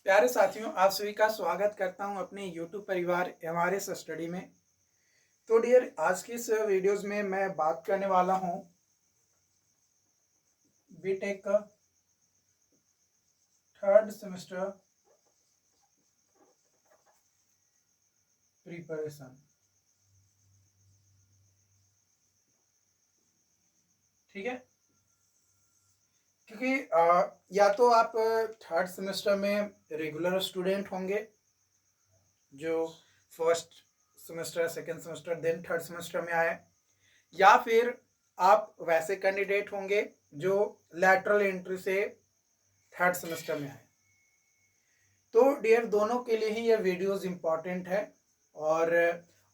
प्यारे साथियों, आप सभी का स्वागत करता हूं अपने YouTube परिवार एमआरएस स्टडी में। तो डियर, आज की इस वीडियोस में मैं बात करने वाला हूं बीटेक का थर्ड सेमेस्टर प्रिपरेशन। ठीक है, क्योंकि या तो आप थर्ड सेमेस्टर में रेगुलर स्टूडेंट होंगे जो first semester, second semester, then third semester में आए, या फिर आप वैसे कैंडिडेट होंगे जो लैटरल एंट्री से थर्ड सेमेस्टर में आए। तो डियर, दोनों के लिए ही ये वीडियोस इम्पॉर्टेंट है और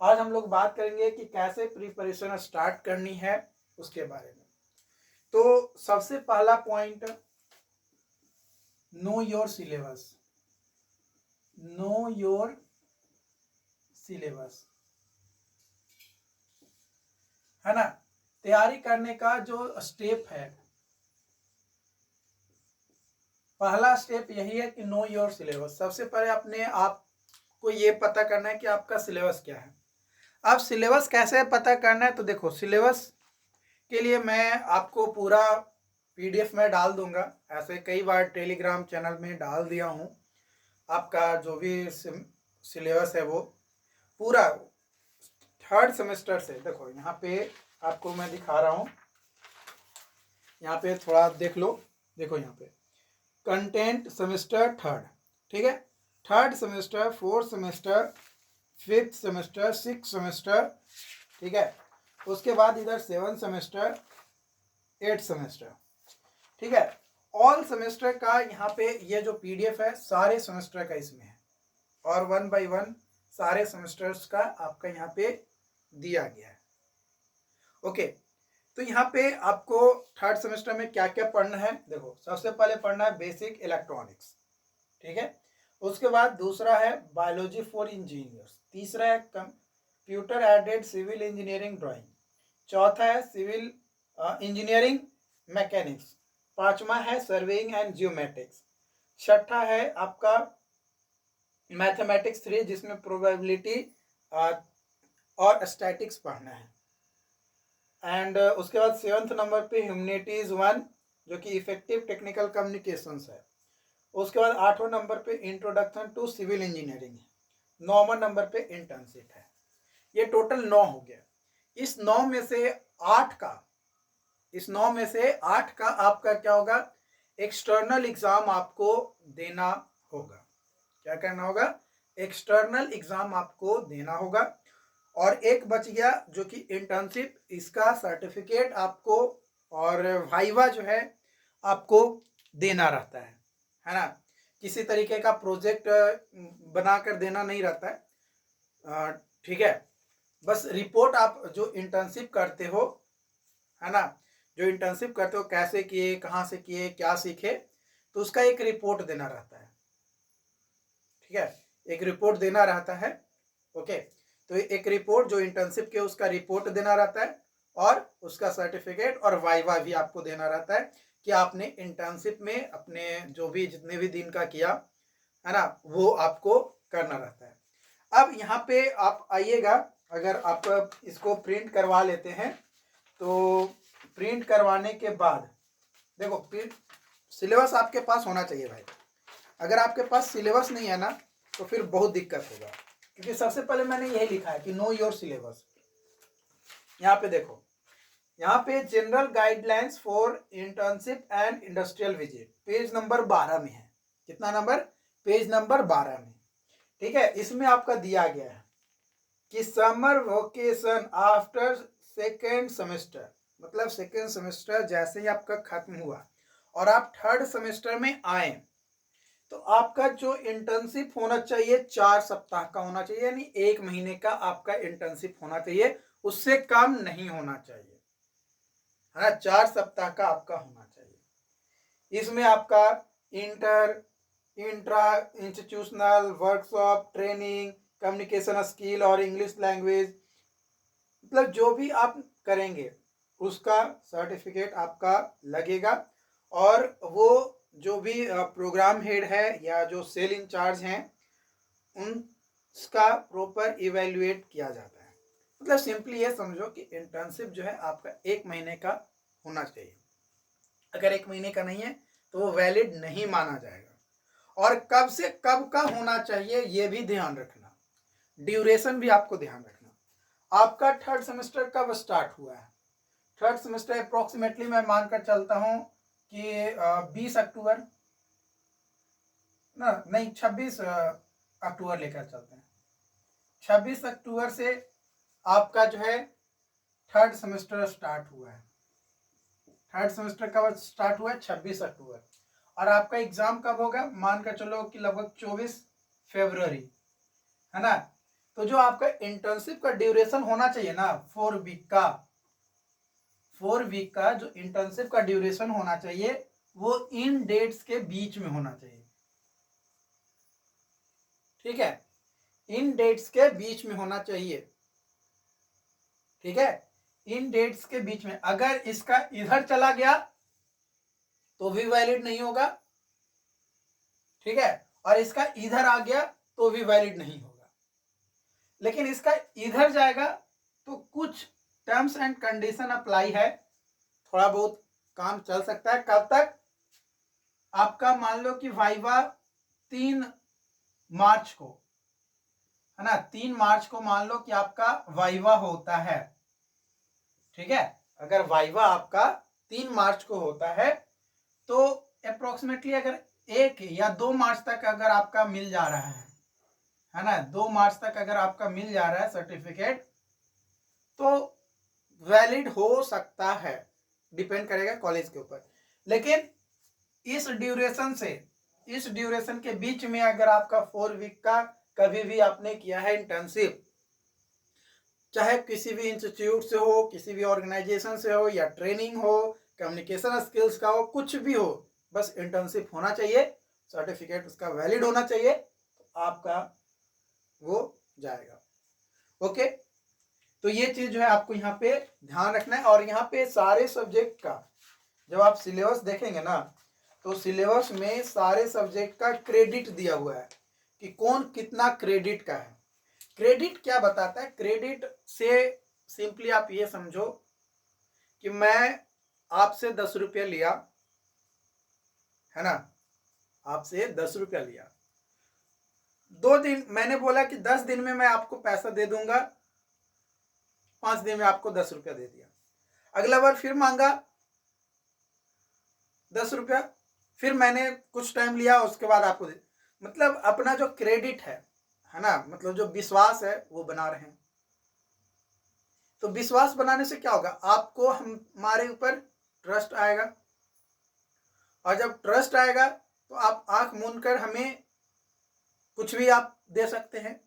आज हम लोग बात करेंगे कि कैसे प्रिपरेशन स्टार्ट करनी है उसके बारे में। तो सबसे पहला point, know your syllabus. Know your syllabus है ना। तैयारी करने का जो स्टेप है, पहला स्टेप यही है कि नो योर सिलेबस। सबसे पहले अपने आप को ये पता करना है कि आपका सिलेबस क्या है। अब सिलेबस कैसे पता करना है, तो देखो, सिलेबस के लिए मैं आपको पूरा पीडीएफ में डाल दूंगा। ऐसे कई बार टेलीग्राम चैनल में डाल दिया हूँ। आपका जो भी सिलेबस है वो पूरा थर्ड सेमेस्टर से, देखो यहाँ पे आपको मैं दिखा रहा हूँ। यहाँ पे थोड़ा देख लो, देखो यहाँ पे कंटेंट सेमेस्टर थर्ड, ठीक है, third semester, fourth semester, fifth semester, six semester, ठीक है, उसके बाद इधर सेवन सेमेस्टर, एट सेमेस्टर, ठीक है। ऑल सेमेस्टर का यहाँ पे ये जो पीडीएफ है सारे सेमेस्टर का इसमें है और 1 बाय 1 सारे सेमेस्टर्स का आपका यहाँ पे दिया गया है। ओके, तो यहाँ पे आपको थर्ड सेमेस्टर में क्या क्या पढ़ना है, देखो सबसे पहले पढ़ना है बेसिक इलेक्ट्रॉनिक्स, ठीक है। उसके बाद दूसरा है बायोलॉजी फॉर इंजीनियर्स, तीसरा है computer aided civil engineering drawing, चौथा है सिविल इंजीनियरिंग मैकेनिक्स, पांचवा है सर्वेइंग एंड जियोमेट्रिक्स, छठा है आपका मैथमेटिक्स 3 जिसमें प्रोबेबिलिटी और स्टैटिक्स पढ़ना है, एंड उसके बाद सेवंथ नंबर पे ह्यूमैनिटीज 1 जो कि इफेक्टिव टेक्निकल कम्युनिकेशंस है। उसके बाद 8वें नंबर पे इंट्रोडक्शन टू सिविल इंजीनियरिंग है। 9वें नंबर पे इंटर्नशिप है। ये टोटल 9 हो गया। इस 9 में से 8 का आपका क्या होगा, एक्सटर्नल एग्जाम आपको देना होगा। क्या करना होगा, एक्सटर्नल एग्जाम आपको देना होगा। और एक बच गया जो कि इंटर्नशिप, इसका सर्टिफिकेट आपको और वाइवा जो है आपको देना रहता है ना। किसी तरीके का प्रोजेक्ट बनाकर देना नहीं रहता है, ठीक है। बस रिपोर्ट आप जो इंटर्नशिप करते हो, है ना, जो इंटर्नशिप करते हो, कैसे किए, कहाँ से किए, क्या सीखे, तो उसका एक रिपोर्ट देना रहता है, ठीक है, एक रिपोर्ट देना रहता है। ओके, तो एक रिपोर्ट जो इंटर्नशिप के उसका रिपोर्ट देना रहता है और उसका सर्टिफिकेट और वाइवा भी आपको देना रहता है कि आपने इंटर्नशिप में अपने जो भी जितने भी दिन का किया है ना, वो आपको करना रहता है। अब यहाँ पे आप आइएगा, अगर आप इसको प्रिंट करवा लेते हैं तो प्रिंट करवाने के बाद देखो, सिलेबस आपके पास होना चाहिए भाई। अगर आपके पास सिलेबस नहीं है ना तो फिर बहुत दिक्कत होगा, क्योंकि सबसे पहले मैंने यही लिखा है कि नो योर सिलेबस। यहाँ पे देखो, यहाँ पे general guidelines for internship and industrial visit page number 12 में है। कितना नंबर, पेज नंबर 12 में, ठीक है। इसमें आपका दिया गया है कि summer vacation after second semester, मतलब सेकेंड सेमेस्टर जैसे ही आपका खत्म हुआ और आप थर्ड सेमेस्टर में आए तो आपका जो इंटर्नशिप होना चाहिए 4 सप्ताह का होना चाहिए, यानी 1 महीने का आपका इंटर्नशिप होना चाहिए, उससे कम नहीं होना चाहिए, है ना। 4 सप्ताह का आपका होना चाहिए। इसमें आपका intra institutional workshop, training, communication skill और इंग्लिश लैंग्वेज, मतलब जो भी आप करेंगे उसका सर्टिफिकेट आपका लगेगा और वो जो भी प्रोग्राम हेड है या जो सेल इंचार्ज हैं उनका प्रॉपर इवेल्युएट किया जाता है। मतलब सिंपली ये समझो कि इंटर्नशिप जो है आपका 1 महीने का होना चाहिए। अगर 1 महीने का नहीं है तो वो वैलिड नहीं माना जाएगा। और कब से कब का होना चाहिए ये भी ध्यान रखना, ड्यूरेशन भी आपको ध्यान रखना। आपका 3rd सेमेस्टर कब स्टार्ट हुआ है? 3rd सेमेस्टर अप्रोक्सीमेटली मैं मानकर चलता हूँ कि 20 अक्टूबर ना, नहीं 26 अक्टूबर लेकर चलते हैं। 26 अक्टूबर से आपका जो है 3rd सेमेस्टर स्टार्ट हुआ है। 3rd सेमेस्टर कब स्टार्ट हुआ है? 26 अक्टूबर। और आपका एग्जाम कब होगा? मानकर चलो कि लगभग 24 फरवरी, है ना। तो जो आपका इंटर्नशिप का ड्यूरेशन होना चाहिए ना 4 वीक का, 4 वीक का जो इंटर्नशिप का ड्यूरेशन होना चाहिए वो इन डेट्स के बीच में होना चाहिए। ठीक है, इन डेट्स के बीच में होना चाहिए। ठीक है, इन डेट्स के बीच में। अगर इसका इधर चला गया तो भी वैलिड नहीं होगा। ठीक है, और इसका इधर आ गया तो भी वैलिड नहीं होगा। लेकिन इसका इधर जाएगा तो कुछ टर्म्स एंड कंडीशन अप्लाई है, थोड़ा बहुत काम चल सकता है। कब तक? आपका मान लो कि वाइवा 3 मार्च को, है ना, 3 मार्च को मान लो कि आपका वाइवा होता है। ठीक है, अगर वाइवा आपका 3 मार्च को होता है तो अप्रोक्सीमेटली अगर 1 या 2 मार्च तक अगर आपका मिल जा रहा है ना, 2 मार्च तक अगर आपका मिल जा रहा है सर्टिफिकेट तो वैलिड हो सकता है, डिपेंड करेगा कॉलेज के ऊपर। लेकिन इस ड्यूरेशन के बीच में अगर आपका 4 वीक का कभी भी आपने किया है इंटर्नशिप, चाहे किसी भी इंस्टीट्यूट से हो, किसी भी ऑर्गेनाइजेशन से हो, या ट्रेनिंग हो, कम्युनिकेशन स्किल्स का हो, कुछ भी हो, बस इंटर्नशिप होना चाहिए, सर्टिफिकेट उसका वैलिड होना चाहिए, तो आपका वो जाएगा। ओके, तो ये चीज जो है आपको यहाँ पे ध्यान रखना है। और यहाँ पे सारे सब्जेक्ट का जब आप सिलेबस देखेंगे ना तो सिलेबस में सारे सब्जेक्ट का क्रेडिट दिया हुआ है कि कौन कितना क्रेडिट का है। क्रेडिट क्या बताता है? क्रेडिट से सिंपली आप ये समझो कि मैं आपसे 10 रुपया लिया, है ना, आपसे 10 रुपया लिया, 2 दिन मैंने बोला कि 10 दिन में मैं आपको पैसा दे दूंगा, 5 दिन में आपको 10 रुपया दे दिया। अगला बार फिर मांगा 10 रुपया, फिर मैंने कुछ टाइम लिया, उसके बाद आपको दे। मतलब अपना जो क्रेडिट है ना, मतलब जो विश्वास है वो बना रहे हैं। तो विश्वास बनाने से क्या होगा? आपको हमारे ऊपर ट्रस्ट आएगा, और जब ट्रस्ट आएगा तो आप आंख मूंद कर हमें कुछ भी आप दे सकते हैं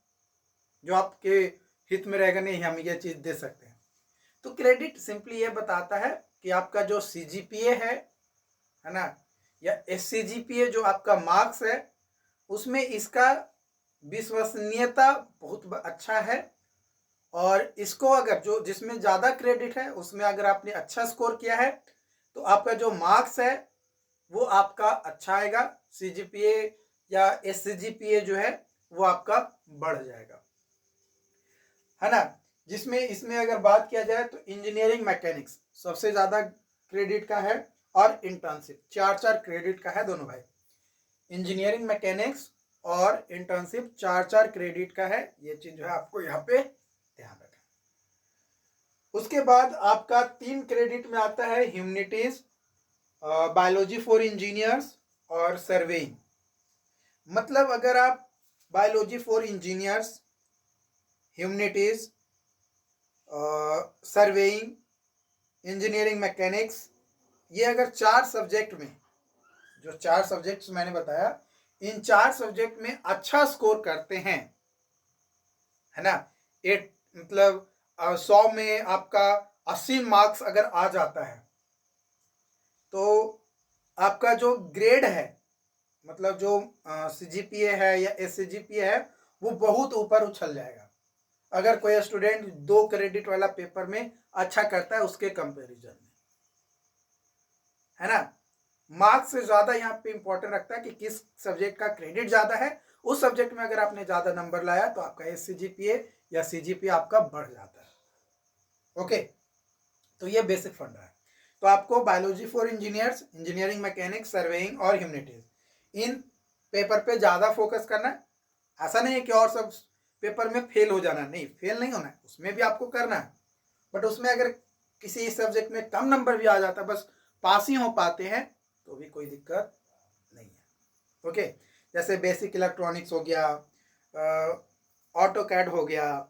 जो आपके हित में रहेगा, नहीं हम ये चीज दे सकते हैं। तो क्रेडिट सिंपली ये बताता है कि आपका जो सीजीपीए है ना, या एससीजीपीए जो आपका मार्क्स है, उसमें इसका विश्वसनीयता बहुत अच्छा है। और इसको अगर जो जिसमें ज़्यादा क्रेडिट है उसमें अगर आपने अच्छा स्कोर किया है तो आपका जो मार्क्स है वो आपका अच्छा आएगा, सीजीपीए या एससीजीपीए जो है वो आपका बढ़ जाएगा, है ना। जिसमें इसमें अगर बात किया जाए तो इंजीनियरिंग मैकेनिक्स सबसे ज़्यादा क्रेडिट का है, और इंटर्नशिप 4-4 क्रेडिट का है दोनों भाई। इंजीनियरिंग मैकेनिक्स और इंटर्नशिप 4-4 क्रेडिट का है। ये चीज जो है आपको यहाँ पे ध्यान रखना। उसके बाद आपका 3 क्रेडिट में आता है ह्यूमैनिटीज, बायोलॉजी फॉर इंजीनियर्स और सर्वेइंग। मतलब अगर आप biology for engineers, humanities, surveying, engineering mechanics, ये अगर 4 सब्जेक्ट में, जो 4 सब्जेक्ट्स मैंने बताया, इन 4 सब्जेक्ट में अच्छा स्कोर करते हैं, है ना, 8 मतलब 100 में आपका 80 मार्क्स अगर आ जाता है तो आपका जो ग्रेड है, मतलब जो सीजीपीए है या एससीजीपीए है, वो बहुत ऊपर उछल जाएगा अगर कोई स्टूडेंट 2 क्रेडिट वाला पेपर में अच्छा करता है उसके कंपैरिजन में, है ना। मार्क्स से ज़्यादा यहाँ पे इंपॉर्टेंट रखता है कि किस सब्जेक्ट का क्रेडिट ज़्यादा है। उस सब्जेक्ट में अगर आपने ज़्यादा नंबर लाया तो आपका SCGPA या CGPA आपका बढ़ जाता है। ओके, तो ये बेसिक फंडा है। तो आपको biology for engineers, engineering mechanics, surveying और ह्यूमैनिटीज, इन पेपर पे ज़्यादा फोकस करना है। ऐसा नहीं है कि और सब पेपर में फेल हो जाना, नहीं, फेल नहीं होना है, उसमें भी आपको करना है। बट उसमें अगर किसी सब्जेक्ट में कम नंबर भी आ जाता है, बस पास ही हो पाते हैं, तो भी कोई दिक्कत नहीं है। ओके, जैसे बेसिक इलेक्ट्रॉनिक्स हो गया, ऑटो कैड हो गया,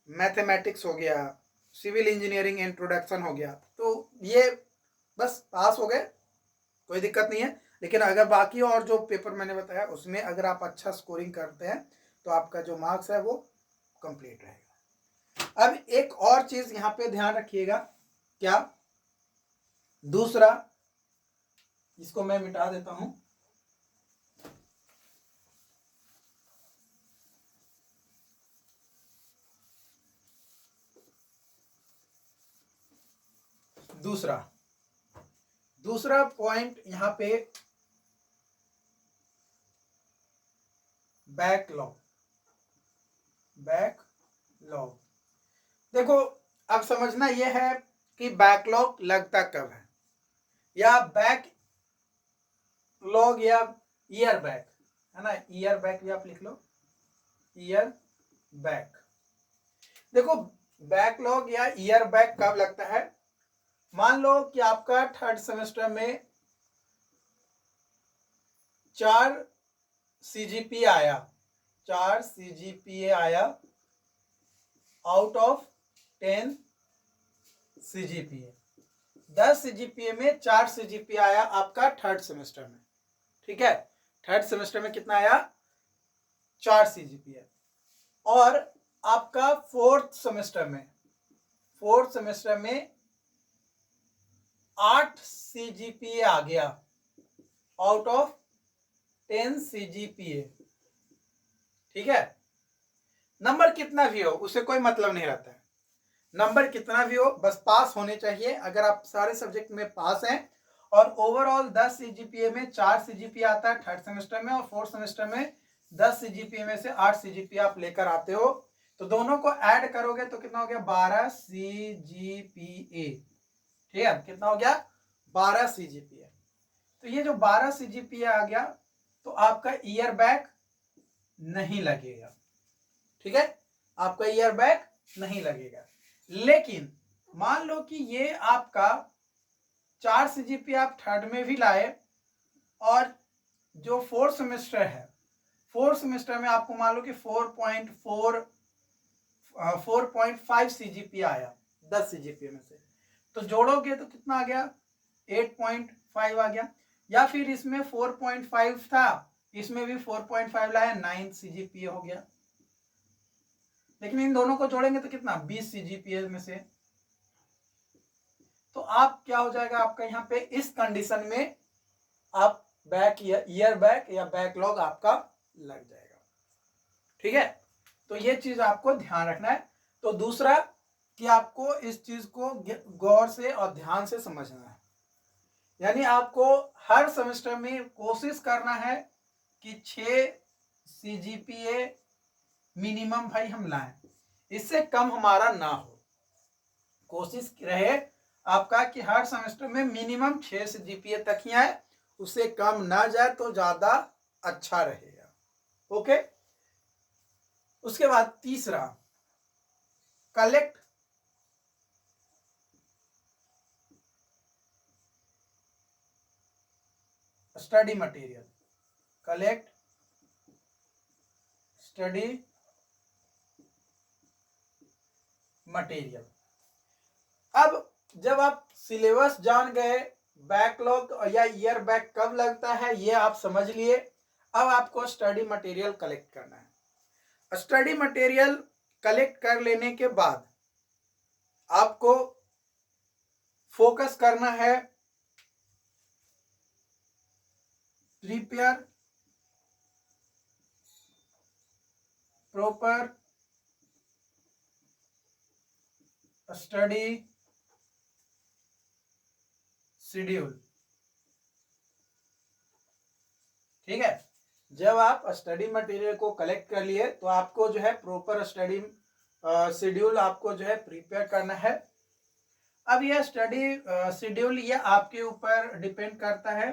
मैथमेटिक्स हो गया, सिविल इंजीनियरिंग इंट्रोडक्शन हो गया, तो ये बस पास हो गए, कोई दिक्कत नहीं है। लेकिन अगर बाकी और जो पेपर मैंने बताया उसमें अगर आप अच्छा स्कोरिंग करते हैं तो आपका जो मार्क्स है वो कंप्लीट रहेगा। अब एक और चीज यहाँ पे ध्यान रखिएगा, क्या, दूसरा, इसको मैं मिटा देता हूं, दूसरा पॉइंट यहाँ पे बैकलॉग। देखो, अब समझना यह है कि बैकलॉग लगता कब है, या बैकलॉग या ईयर बैक, है ना, ईयर बैक भी आप लिख लो, ईयर बैक। देखो, बैकलॉग या ईयर बैक कब लगता है, मान लो कि आपका थर्ड सेमेस्टर में 4 CGPA आया, 4 CGPA आया आउट ऑफ 10 CGPA, 10 CGPA में 4 CGPA आया आपका थर्ड सेमेस्टर में, ठीक है, थर्ड सेमेस्टर में कितना आया, 4 CGPA। और आपका फोर्थ सेमेस्टर में 8 CGPA आ गया आउट ऑफ 10 CGPA, ठीक है। नंबर कितना भी हो उससे कोई मतलब नहीं रहता है, नंबर कितना भी हो, बस पास होने चाहिए। अगर आप सारे सब्जेक्ट में पास हैं और ओवरऑल 10 CGPA में 4 CGPA आता है थर्ड सेमेस्टर में, और फोर्थ सेमेस्टर में 10 CGPA में से 8 CGPA आप लेकर आते हो, तो दोनों को ऐड करोगे तो कितना हो गया, 12 CGPA, ठीक है, कितना हो गया, 12 CGPA। तो ये जो 12 CGPA आ गया तो आपका ईयर बैक नहीं लगेगा, ठीक है, आपका ईयर बैक नहीं लगेगा। लेकिन मान लो कि ये आपका 4 CGPA आप थर्ड में भी लाए, और जो फोर्थ सेमेस्टर है, फोर्थ सेमेस्टर में आपको मान लो कि 4.5 CGPA आया 10 CGPA में से, तो जोड़ोगे तो कितना आ गया, 8.5 आ गया। या फिर इसमें 4.5 था, इसमें भी 4.5 लाया, 9 CGPA हो गया। लेकिन इन दोनों को जोड़ेंगे तो कितना, 20 CGPA में से, तो आप क्या हो जाएगा आपका यहाँ पे, इस कंडीशन में आप ईयर बैक या बैकलॉग आपका लग जाएगा, ठीक है। तो ये चीज आपको ध्यान रखना है। तो दूसरा कि आपको इस चीज को गौर से और ध्यान से समझना है, यानी आपको हर सेमेस्टर में कोशिश करना है कि 6 CGPA मिनिमम भाई हम लाएं, इससे कम हमारा ना हो। कोशिश रहे आपका कि हर सेमेस्टर में मिनिमम 6 CGPA तक ही आए, उससे कम ना जाए तो ज्यादा अच्छा रहेगा। ओके, उसके बाद तीसरा, collect study material, collect study material. अब जब आप सिलेबस जान गए, बैकलॉग या ईयर बैक कब लगता है ये आप समझ लिए, अब आपको स्टडी मटेरियल कलेक्ट करना है। स्टडी मटेरियल कलेक्ट कर लेने के बाद आपको फोकस करना है प्रिपेयर प्रॉपर स्टडी शेड्यूल। ठीक है। जब आप स्टडी मटेरियल को कलेक्ट कर लिए तो आपको जो है प्रॉपर स्टडी शेड्यूल आपको जो है प्रिपेयर करना है। अब यह स्टडी शेड्यूल ये आपके ऊपर डिपेंड करता है,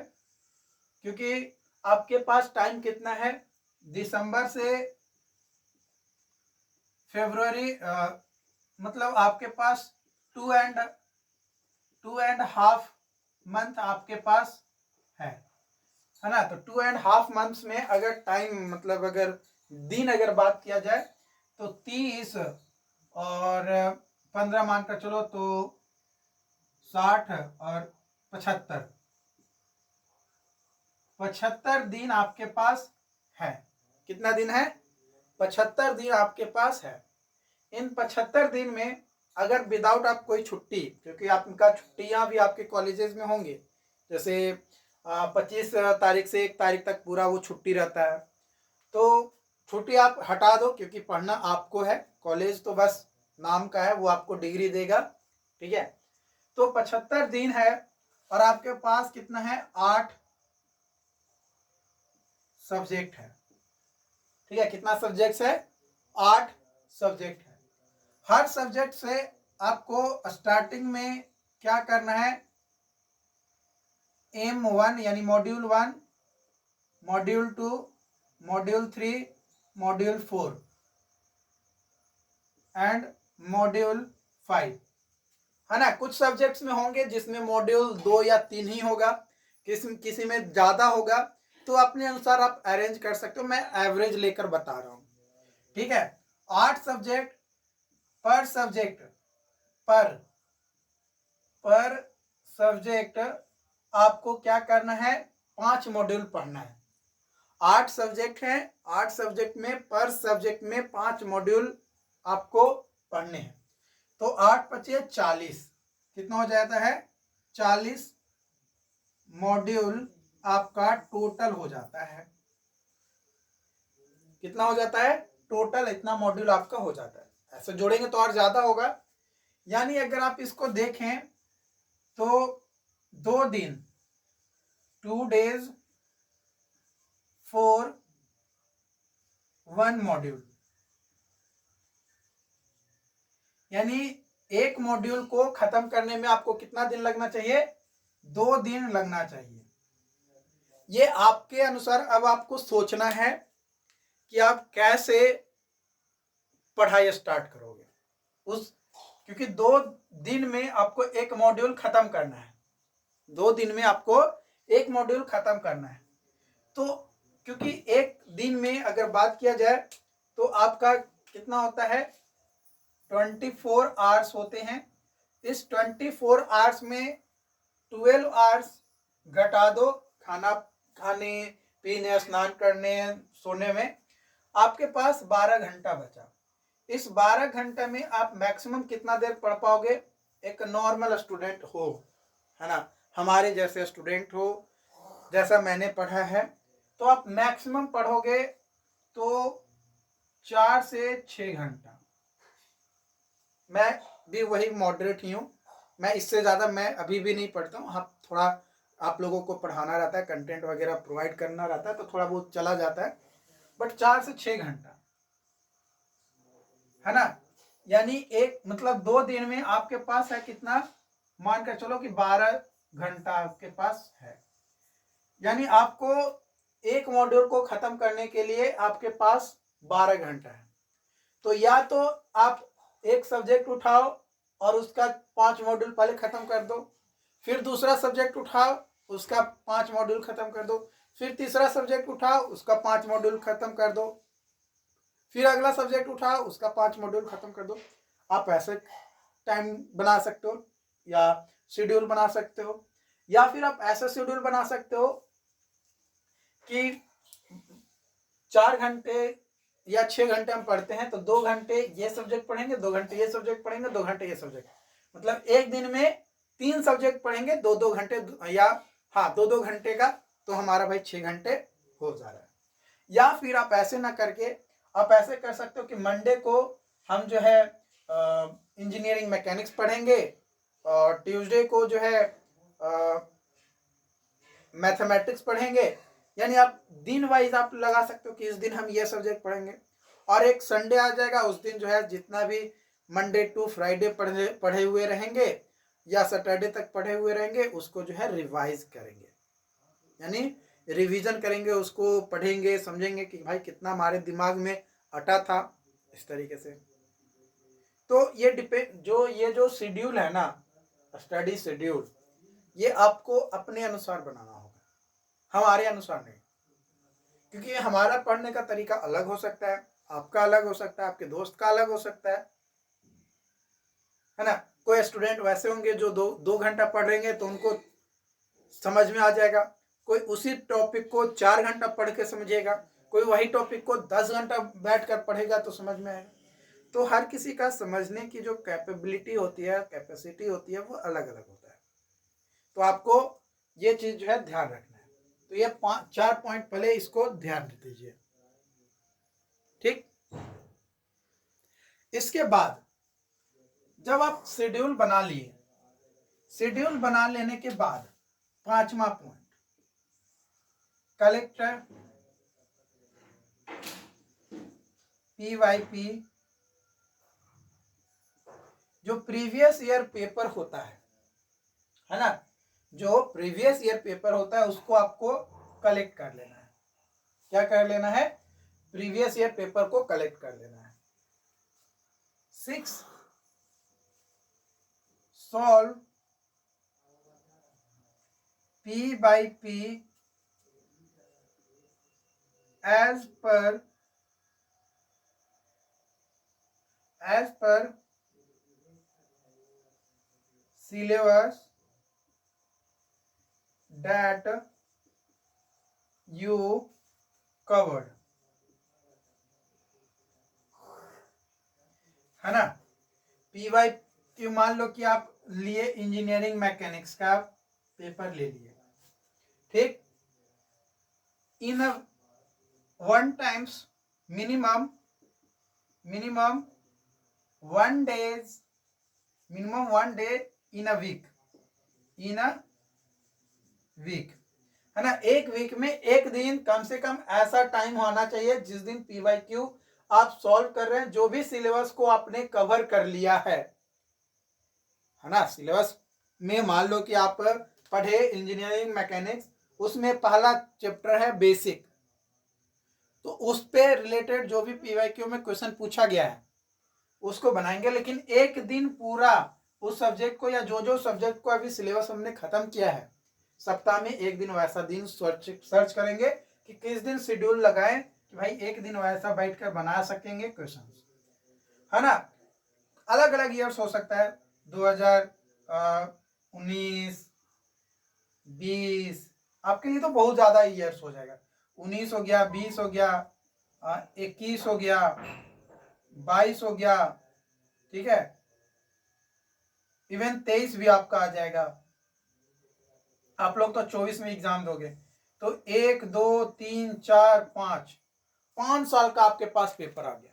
क्योंकि आपके पास टाइम कितना है, दिसंबर से फरवरी, मतलब आपके पास 2.5 मंथ आपके पास है ना। तो 2.5 मंथ्स में अगर टाइम मतलब अगर दिन अगर बात किया जाए तो 30 और 15 मान कर चलो तो 60 और 75 दिन आपके पास है। कितना दिन है? 75 दिन आपके पास है। इन 75 दिन में अगर विदाउट आप कोई छुट्टी, क्योंकि आपका छुट्टियां भी आपके कॉलेजेस में होंगे, जैसे 25 तारीख से 1 तारीख तक पूरा वो छुट्टी रहता है, तो छुट्टी आप हटा दो, क्योंकि पढ़ना आपको है, कॉलेज तो बस नाम का है, वो आपको डिग्री देगा। ठीक है। तो 75 दिन है और आपके पास कितना है? 8 सब्जेक्ट है। ठीक है। कितना सब्जेक्ट है? 8 सब्जेक्ट है। हर सब्जेक्ट से आपको स्टार्टिंग में क्या करना है? M1 यानी module 1, module 2, module 3, module 4 and module 5, है ना। कुछ सब्जेक्ट्स में होंगे जिसमें मॉड्यूल 2 या 3 ही होगा, किसी में ज़्यादा होगा, तो अपने अनुसार आप अरेंज कर सकते हो। मैं एवरेज लेकर बता रहा हूँ। ठीक है। 8 सब्जेक्ट, पर सब्जेक्ट पर सब्जेक्ट आपको क्या करना है? 5 मॉड्यूल पढ़ना है। 8 सब्जेक्ट हैं, 8 सब्जेक्ट में पर सब्जेक्ट में 5 मॉड्यूल आपको पढ़ने हैं। तो 8 पचे 40, कितना हो जाता है? 40 मॉड्यूल आपका टोटल हो जाता है। कितना हो जाता है? टोटल इतना मॉड्यूल आपका हो जाता है। ऐसे जोड़ेंगे तो और ज्यादा होगा। यानी अगर आप इसको देखें तो 2 दिन, 2 days फॉर 1 मॉड्यूल, यानी एक मॉड्यूल को खत्म करने में आपको कितना दिन लगना चाहिए? 2 दिन लगना चाहिए। ये आपके अनुसार अब आपको सोचना है कि आप कैसे पढ़ाई स्टार्ट करोगे उस, क्योंकि 2 दिन में आपको एक मॉड्यूल खत्म करना है। 2 दिन में आपको एक मॉड्यूल खत्म करना है। तो क्योंकि एक दिन में अगर बात किया जाए तो आपका कितना होता है? 24 आवर्स होते हैं। इस 24 आवर्स में 12 आवर्स घटा दो खाना खाने पीने स्नान करने सोने में, आपके पास 12 घंटा बचा। इस 12 घंटे में आप मैक्सिमम कितना देर पढ़ पाओगे? एक नॉर्मल स्टूडेंट हो, है ना, हमारे जैसे स्टूडेंट हो, जैसा मैंने पढ़ा है, तो आप मैक्सिमम पढ़ोगे तो 4 से 6 घंटा। मैं भी वही मॉडरेट ही हूँ, मैं इससे ज़्यादा मैं अभी भी नहीं पढ़ता हूँ। हाँ, थोड़ा आप लोगों को पढ़ाना रहता है, कंटेंट वगैरह प्रोवाइड करना रहता है, तो थोड़ा बहुत चला जाता है, बट 4 से 6 घंटा, है ना। यानी एक मतलब 2 दिन में आपके पास है कितना? मान कर चलो कि 12 घंटा आपके पास है। यानी आपको एक मॉड्यूल को खत्म करने के लिए आपके पास 12 घंटा है। तो या तो आप एक सब्जेक्ट उठाओ और उसका 5 मॉड्यूल पहले खत्म कर दो, फिर दूसरा सब्जेक्ट उठाओ उसका 5 मॉड्यूल खत्म कर दो, फिर तीसरा सब्जेक्ट उठाओ उसका 5 मॉड्यूल खत्म कर दो, फिर अगला सब्जेक्ट उठाओ उसका 5 मॉड्यूल खत्म कर दो। आप ऐसे टाइम बना सकते हो या शेड्यूल बना सकते हो, या फिर आप ऐसा शेड्यूल बना सकते हो कि 4 घंटे या 6 घंटे हम पढ़ते हैं तो 2 घंटे ये सब्जेक्ट पढ़ेंगे, 2 घंटे ये सब्जेक्ट पढ़ेंगे, 2 घंटे ये सब्जेक्ट, मतलब एक दिन में 3 सब्जेक्ट पढ़ेंगे 2-2 घंटे, या हाँ 2-2 घंटे का, तो हमारा भाई 6 घंटे हो जा रहा है। या फिर आप ऐसे ना करके आप ऐसे कर सकते हो कि मंडे को हम जो है इंजीनियरिंग मैकेनिक्स पढ़ेंगे और ट्यूसडे को जो है मैथमेटिक्स पढ़ेंगे, यानी आप दिन वाइज आप लगा सकते हो कि इस दिन हम ये सब्जेक्ट पढ़ेंगे, और एक संडे आ जाएगा, उस दिन जो है जितना भी मंडे टू फ्राइडे पढ़े हुए रहेंगे या सैटरडे तक पढ़े हुए रहेंगे उसको जो है रिवाइज करेंगे, यानी रिवीजन करेंगे, उसको पढ़ेंगे, समझेंगे कि भाई कितना हमारे दिमाग में अटा था, इस तरीके से। तो ये ये जो शेड्यूल है ना, स्टडी शेड्यूल, ये आपको अपने अनुसार बनाना होगा, हमारे अनुसार नहीं, क्योंकि हमारा पढ़ने का तरीका अलग हो सकता है, आपका अलग हो सकता है, आपके दोस्त का अलग हो सकता है ना। कोई स्टूडेंट वैसे होंगे जो दो घंटा पढ़ेंगे तो उनको समझ में आ जाएगा, कोई उसी टॉपिक को 4 घंटा पढ़ के समझेगा, कोई वही टॉपिक को 10 घंटा बैठकर पढ़ेगा तो समझ में आएगा। तो हर किसी का समझने की जो कैपेबिलिटी होती है, कैपेसिटी होती है, वो अलग अलग होता है। तो आपको ये चीज जो है ध्यान रखना है। तो ये 4 पॉइंट पहले इसको ध्यान दीजिए, ठीक। इसके बाद जब आप शेड्यूल बना लिए, शेड्यूल बना लेने के बाद 5वां पॉइंट, कलेक्ट PYP, जो प्रीवियस ईयर पेपर होता है ना, जो प्रीवियस ईयर पेपर होता है उसको आपको कलेक्ट कर लेना है। क्या कर लेना है? प्रीवियस ईयर पेपर को कलेक्ट कर लेना है। 6, solve P/P as per syllabus that you covered, है ना। PYQ मान लो कि आप लिए इंजीनियरिंग मैकेनिक्स का पेपर ले लिए, ठीक। In 1 times minimum 1 day in a week, है ना। एक वीक में एक दिन कम से कम ऐसा टाइम होना चाहिए जिस दिन PYQ आप सॉल्व कर रहे हैं, जो भी सिलेबस को आपने कवर कर लिया है ना। सिलेबस में मान लो कि आप पढ़े इंजीनियरिंग मैकेनिक्स, उसमें पहला चैप्टर है बेसिक, तो उस पे रिलेटेड जो भी PYQ में क्वेश्चन पूछा गया है उसको बनाएंगे। लेकिन एक दिन पूरा उस सब्जेक्ट को, या जो सब्जेक्ट को अभी सिलेबस हमने खत्म किया है, सप्ताह में एक दिन वैसा दिन सर्च करेंगे कि किस दिन शेड्यूल लगाएं कि भाई एक दिन वैसा बैठकर बना सकेंगे क्वेश्चन, है ना। अलग अलग ईयर्स हो सकता है, 2019, 20, आपके लिए तो बहुत ज्यादा ईयर्स हो जाएगा। 19 हो गया, 20 हो गया, 21 हो गया, 22 हो गया, ठीक है। इवन 23 भी आपका आ जाएगा। आप लोग तो 24 में एग्जाम दोगे, तो 1, 2, 3, 4, 5 साल का आपके पास पेपर आ गया।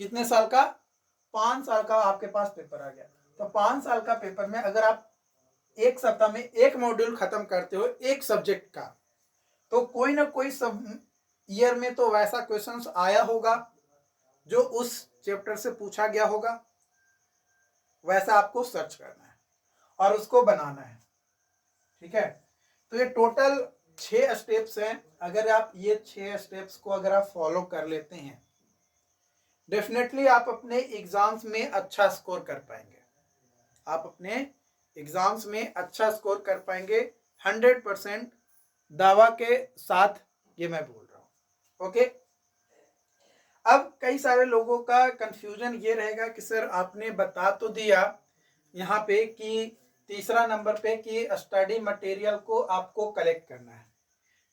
कितने साल का? 5 साल का आपके पास पेपर आ गया। तो 5 साल का पेपर में अगर आप एक सप्ताह में एक मॉड्यूल खत्म करते हो एक सब्जेक्ट का, तो कोई ना कोई सब ईयर में तो वैसा क्वेश्चंस आया होगा जो उस चैप्टर से पूछा गया होगा, वैसा आपको सर्च करना है और उसको बनाना है, ठीक है। तो ये टोटल 6 स्टेप्स हैं। अगर आप ये 6 स्टेप्स को अगर आप फॉलो कर लेते हैं, डेफिनेटली आप अपने एग्जाम्स में अच्छा स्कोर कर पाएंगे। आप अपने एग्जाम्स में अच्छा स्कोर कर पाएंगे, 100% दावा के साथ ये मैं बोल रहा हूँ, ओके। अब कई सारे लोगों का कंफ्यूजन ये रहेगा कि सर आपने बता तो दिया यहाँ पे कि तीसरा नंबर पे कि स्टडी मटेरियल को आपको कलेक्ट करना है।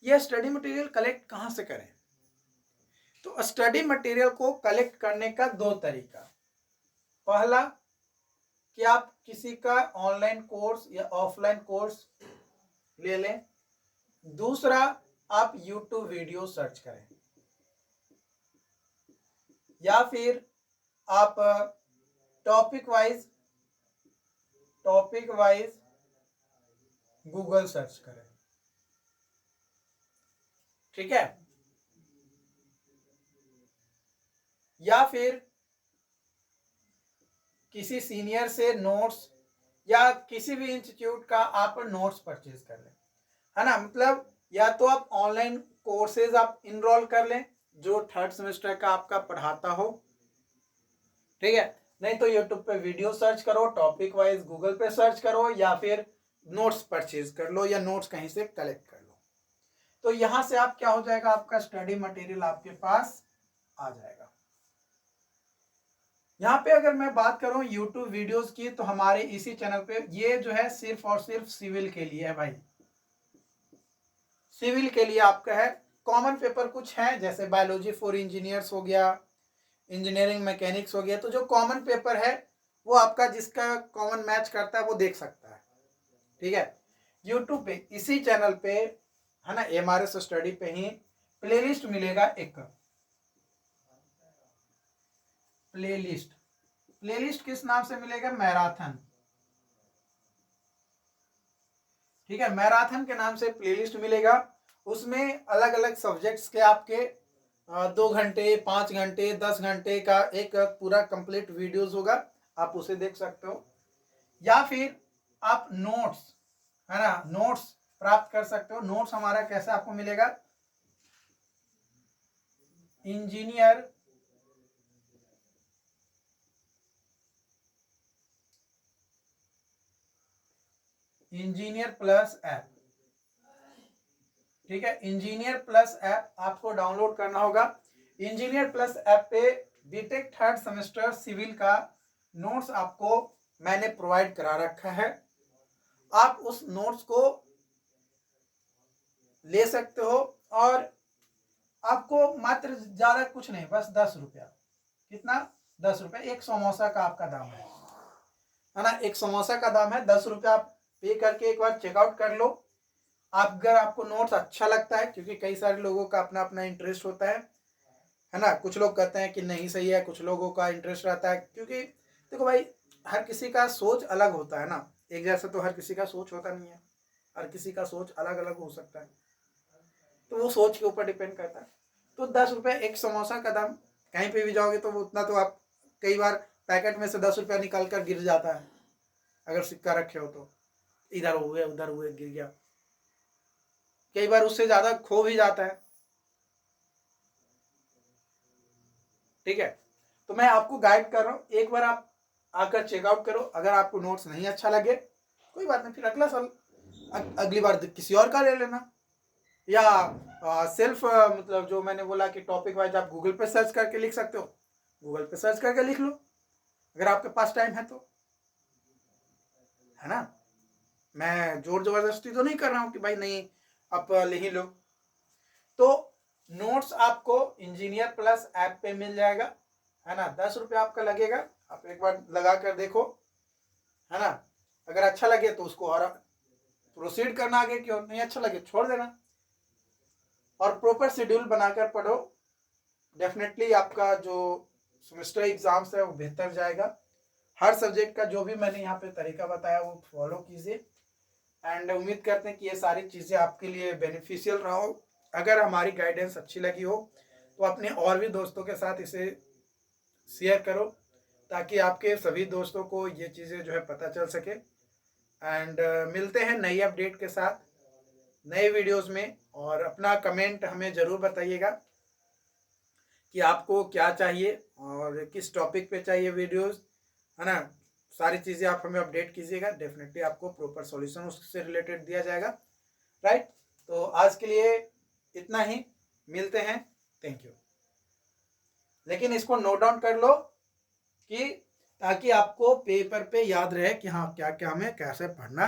ये स्टडी मटेरियल कलेक्ट कहाँ से करें? तो स्टडी मटेरियल को कलेक्ट करने का 2 तरीका। पहला कि आप किसी का ऑनलाइन कोर्स या ऑफलाइन कोर्स ले लें। दूसरा, आप YouTube वीडियो सर्च करें, या फिर आप टॉपिक वाइज गूगल सर्च करें, ठीक है। या फिर किसी सीनियर से नोट्स या किसी भी इंस्टीट्यूट का आप नोट्स परचेज कर लें, है ना। मतलब या तो आप ऑनलाइन कोर्सेज आप इनरोल कर लें जो 3rd सेमेस्टर का आपका पढ़ाता हो, ठीक है। नहीं तो यूट्यूब पे वीडियो सर्च करो, टॉपिक वाइज गूगल पे सर्च करो, या फिर नोट्स परचेज कर लो या नोट्स कहीं से कलेक्ट कर लो। तो यहां से आप क्या हो जाएगा, आपका स्टडी मटेरियल आपके पास आ जाएगा। यहाँ पे अगर मैं बात करूं यूट्यूब वीडियोस की, तो हमारे इसी चैनल पे ये जो है सिर्फ और सिर्फ सिविल के लिए है भाई। सिविल के लिए आपका है। कॉमन पेपर कुछ है जैसे बायोलॉजी फॉर इंजीनियर्स हो गया, इंजीनियरिंग मैकेनिक्स हो गया, तो जो कॉमन पेपर है वो आपका जिसका कॉमन मैच करता है वो देख सकता है, ठीक है। यूट्यूब पे इसी चैनल पे, है ना, MRS स्टडी पे ही प्लेलिस्ट मिलेगा एक। प्लेलिस्ट किस नाम से मिलेगा, मैराथन, ठीक है। मैराथन के नाम से प्लेलिस्ट मिलेगा। उसमें अलग अलग सब्जेक्ट्स के आपके 2 घंटे 5 घंटे 10 घंटे का एक पूरा कंप्लीट वीडियोस होगा, आप उसे देख सकते हो। या फिर आप नोट्स, है ना, नोट्स प्राप्त कर सकते हो। नोट्स हमारा कैसे आपको मिलेगा, इंजीनियर प्लस ऐप, ठीक है। इंजीनियर प्लस ऐप आपको डाउनलोड करना होगा। इंजीनियर प्लस ऐप पे बीटेक 3rd सेमेस्टर सिविल का नोट्स आपको मैंने प्रोवाइड करा रखा है। आप उस नोट्स को ले सकते हो और आपको मात्र ज्यादा कुछ नहीं, बस 10 रुपया, कितना, 10 रुपया, एक समोसा का आपका दाम है ना, एक समोसा का दाम है 10 रुपया। आप पे करके एक बार चेकआउट कर लो। आप अगर आपको नोट्स अच्छा लगता है, क्योंकि कई सारे लोगों का अपना अपना इंटरेस्ट होता है ना। कुछ लोग कहते हैं कि नहीं सही है, कुछ लोगों का इंटरेस्ट रहता है, क्योंकि देखो भाई हर किसी का सोच अलग होता है ना, एक जैसा तो हर किसी का सोच होता नहीं है, हर किसी का सोच अलग अलग हो सकता है, तो वो सोच के ऊपर डिपेंड करता है। तो 10 रुपये एक समोसा का दाम, कहीं पे भी जाओगे तो वो उतना तो आप, कई बार पैकेट में से 10 रुपया निकाल कर गिर जाता है, अगर सिक्का रखे हो तो इधर हुए उधर हुए गिर गया, कई बार उससे ज्यादा खो भी जाता है, ठीक है। तो मैं आपको गाइड कर रहा हूँ, एक बार आप आकर चेकआउट करो। अगर आपको नोट्स नहीं अच्छा लगे कोई बात नहीं, फिर अगला साल अगली बार किसी और का ले लेना, या सेल्फ मतलब जो मैंने बोला कि टॉपिक वाइज आप गूगल पे सर्च करके लिख सकते हो, गूगल पे सर्च करके लिख लो अगर आपके पास टाइम है तो, है ना। मैं जोर जबरदस्ती तो नहीं कर रहा हूँ कि भाई नहीं आप ले ही लो। तो नोट्स आपको इंजीनियर प्लस ऐप पे मिल जाएगा, है ना। 10 रुपये आपका लगेगा, आप एक बार लगा कर देखो, है ना। अगर अच्छा लगे तो उसको और प्रोसीड करना आगे, क्यों नहीं अच्छा लगे छोड़ देना, और प्रॉपर शेड्यूल बनाकर पढ़ो। डेफिनेटली आपका जो सेमेस्टर एग्जाम्स है वो बेहतर जाएगा। हर सब्जेक्ट का जो भी मैंने यहाँ पे तरीका बताया वो फॉलो कीजिए, एंड उम्मीद करते हैं कि ये सारी चीज़ें आपके लिए बेनिफिशियल रहा हो। अगर हमारी गाइडेंस अच्छी लगी हो तो अपने और भी दोस्तों के साथ इसे शेयर करो, ताकि आपके सभी दोस्तों को ये चीज़ें जो है पता चल सके। एंड मिलते हैं नई अपडेट के साथ नए वीडियोस में, और अपना कमेंट हमें ज़रूर बताइएगा कि आपको क्या चाहिए और किस टॉपिक पे चाहिए वीडियोस, है ना। सारी चीज़ें आप हमें अपडेट कीजिएगा, डेफिनेटली आपको प्रॉपर सॉल्यूशन उससे रिलेटेड दिया जाएगा, राइट। तो आज के लिए इतना ही, मिलते हैं, थैंक यू। लेकिन इसको नोट डाउन कर लो कि ताकि आपको पेपर पे याद रहे कि हाँ क्या क्या हमें कैसे पढ़ना